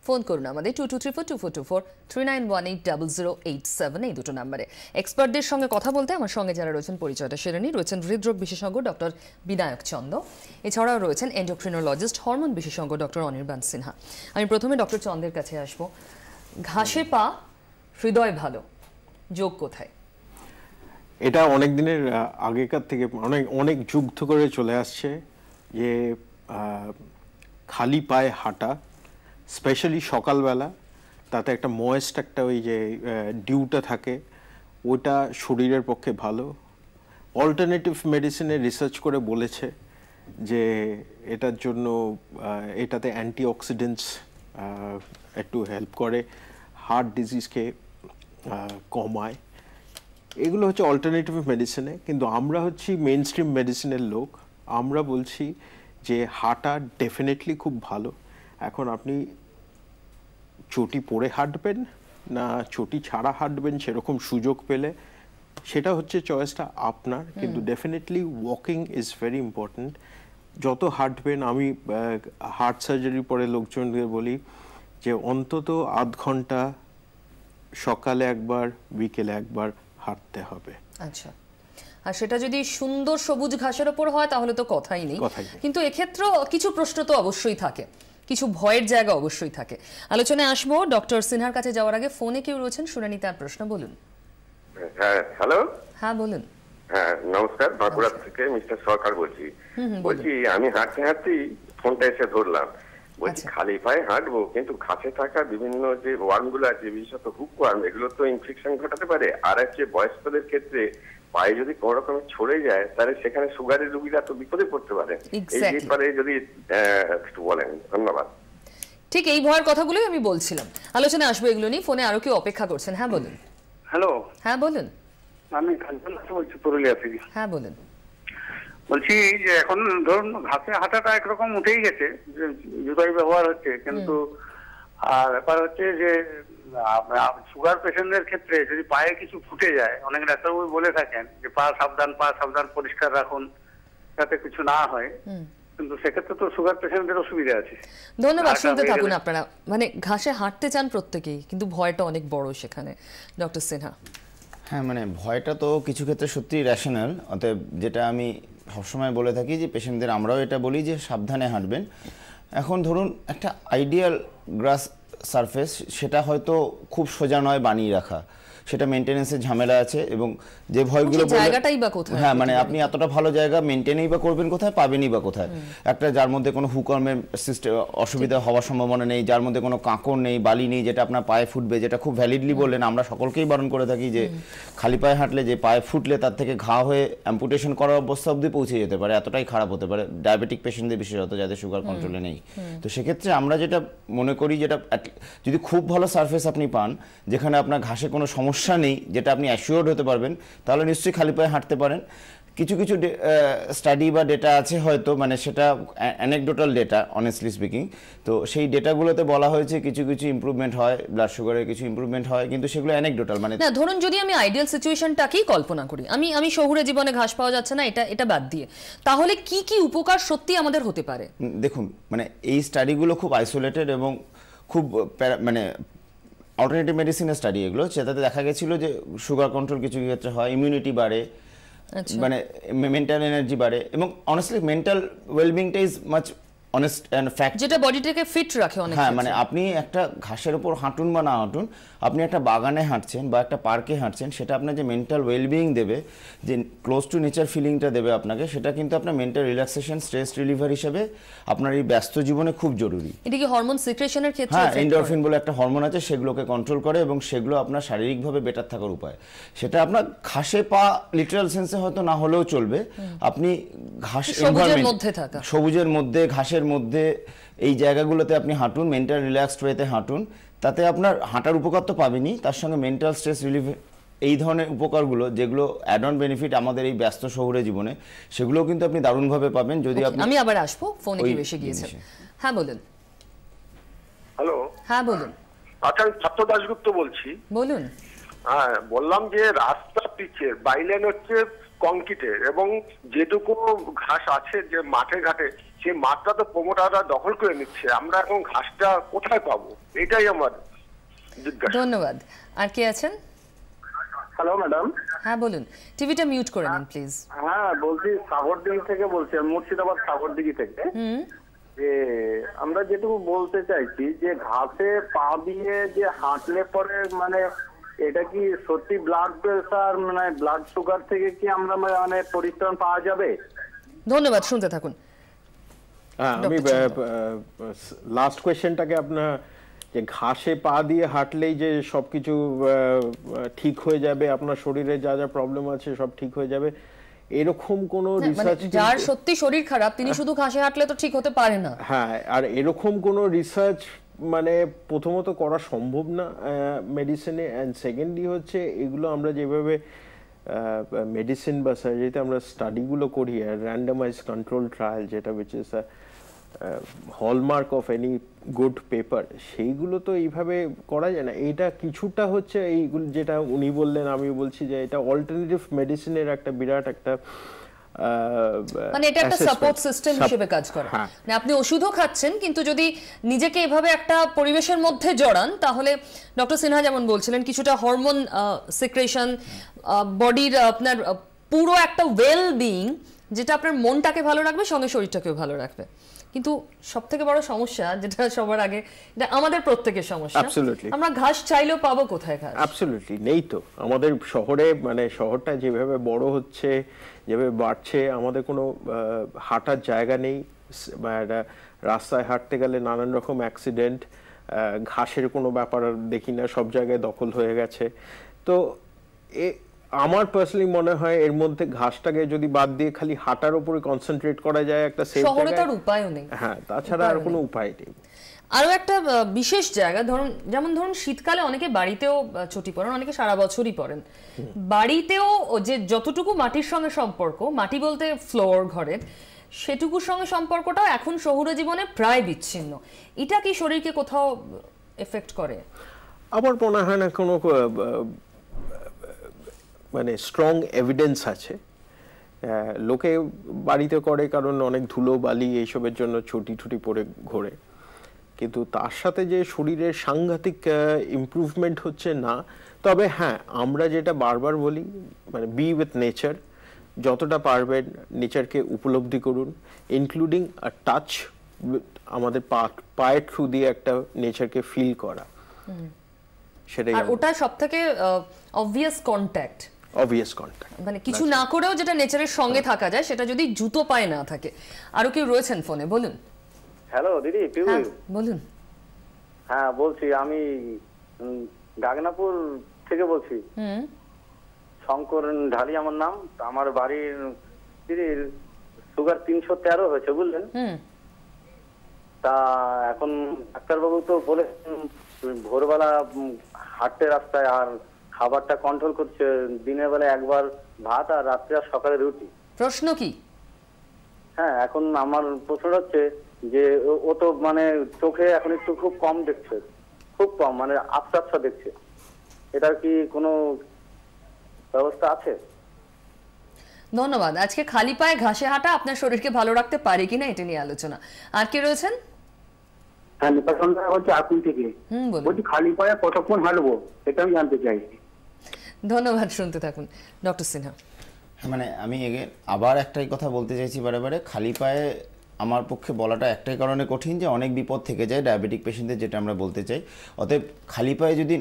Phone করুন আমাদের 22342424 39180087 এই দুটো নম্বরে। এক্সপার্টদের সঙ্গে কথা বলতে আমার সঙ্গে যারা রয়েছেন পরিচয়টা সেরে নিই। রয়েছেন হৃদরোগ বিশেষজ্ঞ ডক্টর বিনায়ক চন্দ, এছাড়াও রয়েছেন এন্ডোক্রিনোলজিস্ট হরমোন বিশেষজ্ঞ ডক্টর অনির্বাণ সিনহা। আমি প্রথমে ডক্টর চন্দের কাছে আসবো। ঘাসে পা হৃদয় ভালো, যোগ কোথায়? এটা অনেক দিনের আগেকার থেকে অনেক যুগ ধরে চলে আসছে যে খালি পায়ে হাঁটা, স্পেশালি সকালবেলা, তাতে একটা ময়েস্ট একটা ওই যে ডিউটা থাকে, ওটা শরীরের পক্ষে ভালো। অল্টারনেটিভ মেডিসিনে রিসার্চ করে বলেছে যে এটার জন্য এটাতে অ্যান্টিঅক্সিডেন্টস একটু হেল্প করে, হার্ট ডিজিজকে কমায়। এগুলো হচ্ছে অল্টারনেটিভ মেডিসিনে। কিন্তু আমরা হচ্ছি মেইন স্ট্রিম মেডিসিনের লোক, আমরা বলছি যে হাঁটা ডেফিনেটলি খুব ভালো। এখন আপনি চটি পরে হাঁটবেন না চটি ছাড়া হাঁটবেন, সেরকম সুযোগ পেলে সেটা হচ্ছে চয়েসটা আপনার। কিন্তু definitely walking is very important. যত হাঁটবেন, আমি হার্ট সার্জারি পরে লোকজনদের বলি যে অন্তত আধ ঘন্টা সকালে একবার বিকেলে একবার হাঁটতে হবে। আচ্ছা, আর সেটা যদি সুন্দর সবুজ ঘাসের ওপর হয় তাহলে তো কথাই নেই। কিন্তু এক্ষেত্রে কিছু প্রশ্ন তো অবশ্যই থাকে, কিছু ভয়ের জায়গা অবশ্যই থাকে। আলোচনায় আসবো। ডক্টর সিনহার কাছে যাওয়ার আগে ফোনে কেউ রয়েছেন, শুনে নি তার প্রশ্ন। বলুন। হ্যাঁ, হ্যালো। হ্যাঁ বলুন। হ্যাঁ নমস্কার, বাঁকুড়া থেকে মিস্টার সরকার বলছি। বলছি আমি হাঁটতে হাঁটতেই ফোনটা এসে ধরলাম। বলছি খালি পায়ে হাঁটবো, কিন্তু ঘাসে থাকা বিভিন্ন যে ওয়ার্ম গুলো আছে, বিশেষত হুক ওয়ার্ম, এগুলো তো ইনফেকশন ঘটাতে পারে। আর হচ্ছে বয়স্কদের ক্ষেত্রে পায়ে যদি কোনো রকমের ছড়ে যায় তাহলে সেখানে সুগারের রোগীরা তো বিপদে পড়তে পারে। এই ব্যাপারে যদি একটু বলেন। ধন্যবাদ। ঠিক এই ভয়ের কথাগুলোই আমি বলছিলাম, আলোচনায় আসবো এগুলো নিয়ে। ফোনে আরো কেউ অপেক্ষা করছেন। হ্যাঁ বলুন। হ্যালো। হ্যাঁ বলুন। আমি কাঞ্চন বলছি, পুরুলিয়া থেকে। হ্যাঁ বলুন। বলছি যে এখন ধরুন ঘাসে হাঁটাটা একরকম উঠেই গেছে, জুতাই ব্যবহার হচ্ছে, কিন্তু আর ব্যাপার হচ্ছে যে সুগার পেশেন্টদের ক্ষেত্রে যদি পায়ে কিছু ফুটে যায়, অনেক ডাক্তারবাবু বলে থাকেন যে পা সাবধান পরিষ্কার রাখুন যাতে কিছু না হয়, কিন্তু সেক্ষেত্রে তো সুগার পেশেন্টদের অসুবিধা আছে। ধন্যবাদ, শুনতে থাকুন আপনারা। মানে ঘাসে হাঁটতে চান প্রত্যেকেই, কিন্তু ভয়টা অনেক বড় সেখানে। ডক্টর সিনহা। হ্যাঁ, মানে ভয়টা তো কিছু ক্ষেত্রে সত্যি র্যাশনাল। অতএব যেটা আমি সবসময় বলে থাকি যে পেশেন্টদের আমরাও এটা বলি যে সাবধানে হাঁটবেন। এখন ধরুন একটা আইডিয়াল গ্রাস সারফেস, সেটা হয়তো খুব সোজা নয় বানিয়ে রাখা, সেটা মেনটেনেন্সের ঝামেলা আছে। এবং যে ভয়গুলো জায়গাটাই বা কোথায়, হ্যাঁ মানে আপনি এতটা ভালো জায়গা মেনটেনই বা করবেন কোথায়, পাবেনই বা কোথায়? একটা যার মধ্যে কোনো হুকর্মের সিস্টেম অসুবিধা হওয়ার সম্ভাবনা নেই, যার মধ্যে কোনো কাঁকড় নেই, বালি নেই, যেটা আপনার পায়ে ফুটবে, যেটা খুব ভ্যালিডলি বললেন। আমরা সকলকেই বারণ করে থাকি যে খালি পায়ে হাঁটলে যে পায়ে ফুটলে তার থেকে ঘা হয়ে অ্যাম্পুটেশন করার অবস্থা অবধি পৌঁছে যেতে পারে, এতটাই খারাপ হতে পারে ডায়াবেটিক পেশেন্টদের বিশেষত, যাদের সুগার কন্ট্রোলে নেই। তো সেক্ষেত্রে আমরা যেটা মনে করি, যেটা যদি খুব ভালো সারফেস আপনি পান, যেখানে আপনার ঘাসে কোনো সমস্যা নেই, যেটা আপনি অ্যাসিওর্ড হতে পারবেন, তাহলে নিশ্চয়ই খালি পায়ে হাঁটতে পারেন। কিছু কিছু স্টাডি বা ডেটা আছে হয়তো, মানে সেটা অ্যানেকডোটাল ডেটা অনেস্টলি স্পিকিং। তো সেই ডেটাগুলোতে বলা হয়েছে কিছু কিছু ইমপ্রুভমেন্ট হয়, ব্লাড সুগারের কিছু ইমপ্রুভমেন্ট হয়, কিন্তু সেগুলো অ্যানেকডোটাল। মানে না, ধরুন যদি আমি আইডিয়াল সিচুয়েশনটাকেই কল্পনা করি, আমি শহুরে জীবনে ঘাস পাওয়া যাচ্ছে না, এটা বাদ দিয়ে, তাহলে কি কি উপকার সত্যি আমাদের হতে পারে? দেখুন, মানে এই স্টাডিগুলো খুব আইসোলেটেড এবং খুব মানে অল্টারনেটিভ মেডিসিনের স্টাডি এগুলো, সেটাতে দেখা গেছিল যে সুগার কন্ট্রোল কিছু ক্ষেত্রে হয়, ইমিউনিটি বাড়ে, মানে মেন্টাল এনার্জি বাড়ে, এবং অনেস্টলি মেন্টাল ওয়েলবিংটা is much honest and fact, যেটা বডিটাকে ফিট রাখে অনেক। হ্যাঁ, মানে আপনি একটা ঘাসের উপর হাঁটুন বা না হাঁটুন, আপনি একটা বাগানে হাঁটছেন বা একটা পার্কে হাঁটছেন, সেটা আপনার যে মেন্টাল ওয়েলবিং দেবে, যে ক্লোজ টু নেচার ফিলিংটা দেবে আপনাকে, সেটা কিন্তু আপনার মেন্টাল রিল্যাক্সেশন, স্ট্রেস রিলিভার হিসেবে আপনার এই ব্যস্ত জীবনে খুব জরুরি। এটা কি হরমোন সিক্রেশনের ক্ষেত্রে? হ্যাঁ, এন্ডোরফিন বলে একটা হরমোন আছে, সেগুলোকে কন্ট্রোল করে এবং সেগুলো আপনার শারীরিকভাবে বেটার থাকার উপায়। সেটা আপনার ঘাসে পা লিটারাল সেন্সে হয়তো না হলেও চলবে, আপনি ঘাস সবুজের মধ্যে, ঘাসের মধ্যে, এই জায়গাগুলোতে আপনি হাঁটুন, মেন্টাল রিল্যাক্সড ওয়েতে হাঁটুন, তাতে আপনার হাঁটার উপকার তো পাবেনই, তার সঙ্গে মেন্টাল স্ট্রেস রিলিফ, এই ধরনের উপকারগুলো যেগুলো অ্যাড অন বেনিফিট আমাদের এই ব্যস্ত শহুরে জীবনে, সেগুলোও কিন্তু আপনি দারুণভাবে পাবেন। যদি আপনি, আমি আবার আসবো, ফোনে কি বেশি গিয়েছে। হ্যাঁ বলুন। হ্যালো। হ্যাঁ বলুন। আচ্ছা, আমি ছাত্র দাশগুপ্ত বলছি। বলুন। হ্যাঁ, বললাম যে রাস্তা পিচের, বাইলেন হচ্ছে কংক্রিটের, এবং যেটুকু ঘাস আছে যে মাঠে ঘাটে সেই মাঠটা তো প্রমোটাররা দখল করে নিচ্ছে, আমরা এখন ঘাসটা কোথায় পাবো, এটাই আমার জিজ্ঞাসা। ধন্যবাদ। আর কে আছেন? Hello madam. হ্যাঁ বলুন, টিভিটা মিউট করে নিন প্লিজ। হ্যাঁ বলছি, সাগরদিঘি থেকে বলছি, মুর্শিদাবাদ সাগরদিঘি থেকে। যে আমরা যেটুকু বলতে চাইছি যে ঘাসে পা দিয়ে যে হাঁটলে পরে মানে এটা কি সত্যি ব্লাড প্রেসার মানে ব্লাড সুগার থেকে কি আমরা মানে পরিত্রাণ পাওয়া যাবে? ধন্যবাদ, শুনতে থাকুন। আমি লাস্ট কোয়েশ্চেনটাকে আপনার, যে ঘাসে পা দিয়ে হাঁটলেই যে সবকিছু ঠিক হয়ে যাবে, আপনার শরীরে যা যা প্রবলেম আছে সব ঠিক হয়ে যাবে, এরকম কোনো রিসার্চ, যার সত্যি শরীর খারাপ তিনি শুধু ঘাসে হাঁটলে তো ঠিক হতে পারে না। হ্যাঁ, আর এরকম কোনো রিসার্চ মানে প্রথমত করা সম্ভব না মেডিসিনে, অ্যান্ড সেকেন্ডলি হচ্ছে এগুলো আমরা যেভাবে মেডিসিন বা সার্জারিতে আমরা স্টাডিগুলো করি, আর র্যান্ডামাইজ কন্ট্রোল ট্রায়াল, যেটা which is hallmark of any good paper, সেইগুলো তো এইভাবে করা যায় না। এইটা কিছুটা হচ্ছে এইগুলো যেটা উনি বললেন, আমি বলছি যে এটা অল্টারনেটিভ মেডিসিনের একটা বিরাট একটা মানে এটা একটা সাপোর্ট সিস্টেম হিসেবে কাজ করে। মানে আপনি ওষুধও খাচ্ছেন, কিন্তু যদি নিজেকে এভাবে একটা পরিবেশের মধ্যে জড়ান, তাহলে ডক্টর সিনহা যেমন বলছিলেন কিছুটা হরমোন সিক্রেশন, বডির আপনার পুরো একটা ওয়েল বিইং, যেটা আপনার মনটাকে ভালো রাখবে, সঙ্গে শরীরটাকেও ভালো রাখবে। কিন্তু সবথেকে বড় সমস্যা যেটা সবার আগে, এটা আমাদের প্রত্যেকের সমস্যা, আমরা ঘাস চাইলেও পাবো কোথায় ঘাস? অ্যাবসলিউটলি নেই তো। আমাদের শহরে মানে শহরটা যেভাবে বড় হচ্ছে, যেভাবে বাড়ছে, আমাদের কোনো হাঁটার জায়গা নেই, রাস্তায় হাঁটতে গেলে নানান রকম অ্যাক্সিডেন্ট, ঘাসের কোনো ব্যাপার দেখি না, সব জায়গায় দখল হয়ে গেছে। তো আমার পার্সোনালি মনে হয় এর মধ্যে ঘাসটাকে যদি বাদ দিয়ে খালি হাঁটার উপরে কনসেন্ট্রেট করা যায় একটা সেফ জায়গা, শহরে তার উপায়ও নেই। হ্যাঁ, তাছাড়া আর কোনো উপায় নেই। আরো একটা বিশেষ জায়গা, যেমন ধরুন শীতকালে অনেকে বাড়িতেও ছুটি পড়েন, অনেকে সারা বছরই পড়েন। বাড়িতেও যে যতটুকু মাটির সঙ্গে সম্পর্ক, মাটি বলতে ফ্লোর ঘরের, সেটুকুর সঙ্গে সম্পর্কটাও এখন শহুরে জীবনে প্রায় বিচ্ছিন্ন। এটা কি শরীরকে কোথাও এফেক্ট করে? আমার মনে হয় না কোনো মানে স্ট্রং এভিডেন্স আছে। লোকে বাড়িতে করে কারণ অনেক ধুলো বালি এইসবের জন্য ছুটি পরে ঘোরে, কিন্তু তার সাথে যে শরীরের সাংঘাতিক ইমপ্রুভমেন্ট হচ্ছে না। তবে হ্যাঁ, আমরা যেটা বারবার বলি, মানে বি উইথ নেচার, যতটা পারবেন নেচারকে উপলব্ধি করুন, ইনক্লুডিং আ টাচ, আমাদের পায়ের থ্রু দিয়ে একটা নেচারকে ফিল করা, সেটাই। আর ওটা সবথেকে অবভিয়াস কন্ট্যাক্ট, মানে কিছু না করেও যেটা নেচারের সঙ্গে থাকা যায়, সেটা যদি জুতো পায়ে না থাকে। আরো কেউ রয়েছেন ফোনে, বলুন। হ্যালো দিদি, বলুন। হ্যাঁ বলছি, আমি গাগনাপুর থেকে বলছি। শঙ্কর ঢালি আমার নাম। আমার বাড়ির দিদির সুগার 313 হয়েছে, বুঝলেন। তা এখন ডাক্তারবাবু তো বলে ভোরবেলা হাঁটতে রাস্তায়, আর খাবারটা কন্ট্রোল করছে, দিনের বেলা একবার ভাত আর রাত্রে আর সকালে রুটি। প্রশ্ন কি? হ্যাঁ, এখন আমার প্রশ্ন হচ্ছে যে ও তো মানে চোখে এখন একটু খুব কম দেখছে, খুব কম, মানে আবছা দেখছে। এটার কি কোনো ব্যবস্থা আছে? ধন্যবাদ। আজকে খালি পায়ে ঘাসে হাঁটা আপনার শরীরকে ভালো রাখতে পারে কিনা এটা নিয়ে আলোচনা। আর কে রয়েছেন? হ্যাঁ, নিপাসন্দা বলছি আকুল থেকে। বলছি খালি পায়ে কতক্ষণ হাঁটবো এটা আমি জানতে চাইছি। ধন্যবাদ, শুনতে থাকুন ডক্টর সিনহা। মানে আমি আবার একটাই কথা বলতে চাইছি বারে, খালি পায়ে আমার পক্ষে বলাটা একটাই কারণে কঠিন যে অনেক বিপদ থেকে যায় ডায়াবেটিক পেশেন্টদের, যেটা আমরা বলতে চাই। অতএব খালি পায়ে যদি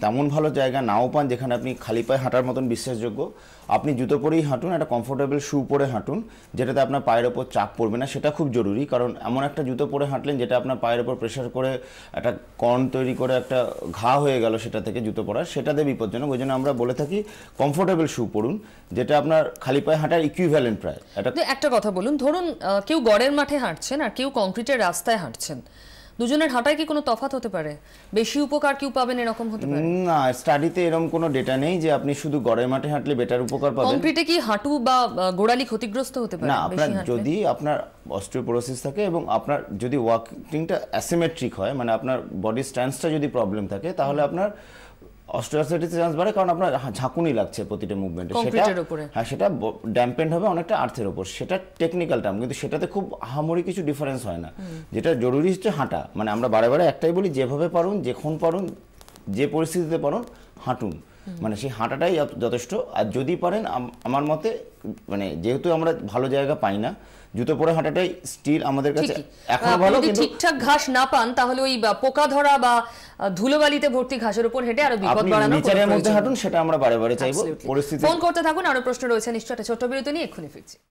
তেমন ভালো জায়গা নাও পান যেখানে আপনি খালি পায়ে হাঁটার মতন বিশ্বাসযোগ্য, আপনি জুতো পরেই হাঁটুন, একটা কমফোর্টেবল শু পরে হাঁটুন, যেটাতে আপনার পায়ের ওপর চাপ পড়বে না। সেটা খুব জরুরি, কারণ এমন একটা জুতো পরে হাঁটলেন যেটা আপনার পায়ের ওপর প্রেশার করে একটা কর্ন তৈরি করে একটা ঘা হয়ে গেল সেটা থেকে জুতো পরার, সেটাতে বিপজ্জনক। ওই জন্য আমরা বলে থাকি কমফোর্টেবল শু পরুন, যেটা আপনার খালি পায়ে হাঁটার ইকুইভ্যালেন্ট প্রায়। একটা কথা বলুন, ধরুন কেউ গড়ের মাঠে হাঁটছেন আর কেউ কংক্রিটের রাস্তায় হাঁটছেন, দুজনের হাঁটায় কি কোনো তফাৎ হতে পারে? বেশি উপকার কেউ পাবেন এরকম হতে পারে? না, স্টাডিতে এরকম কোনো ডেটা নেই যে আপনি শুধু গড়ের মাঠে হাঁটলে বেটার উপকার পাবেন। কংক্রিটে কি হাঁটু বা গোড়ালি ক্ষতিগ্রস্ত হতে পারে? না, আপনার যদি আপনার অস্টিওপোরোসিস থাকে এবং আপনার যদি ওয়াকিংটা অ্যাসিমেট্রিক হয়, মানে আপনার বডি স্ট্যান্সটা যদি প্রবলেম থাকে, তাহলে আপনার অস্টিওআর্থ্রাইটিসের চান্স বাড়ে কারণ আপনার ঝাঁকুনি লাগছে প্রতিটা মুভমেন্টে, সেটা কংক্রিটের উপরে। হ্যাঁ সেটা ড্যাম্পেন্ড হবে অনেকটা আর্থের উপর, সেটা টেকনিক্যাল টার্ম, কিন্তু সেটাতে খুব আহামরি কিছু ডিফারেন্স হয় না। যেটা জরুরি হচ্ছে হাঁটা, মানে আমরা বারে বারে একটাই বলি, যেভাবে পারুন, যখন পারুন, যে পরিস্থিতিতে পারুন হাঁটুন, মানে সেই হাঁটাটাই যথেষ্ট। আর যদি পারেন আমার মতে, মানে যেহেতু আমরা ভালো জায়গা পাই না, জুতো পরে হাঁটাটাই স্টিল আমাদের কাছে এখনো ভালো। কিন্তু ঠিকঠাক ঘাস না পান তাহলে ওই পোকা ধরা বা ধুলোবালিতে ভর্তি ঘাসের উপর হেঁটে আরো বিপদ বাড়ানো নেচারের মধ্যে হাঁটুন, সেটা আমরা বারে বারে চাইবো। পরিস্থিতি ফোন করতে থাকুন, আরো প্রশ্ন রয়েছে নিশ্চয়ই। একটা ছোট্ট বিরতি নিয়ে এক্ষুনি ফিরছি।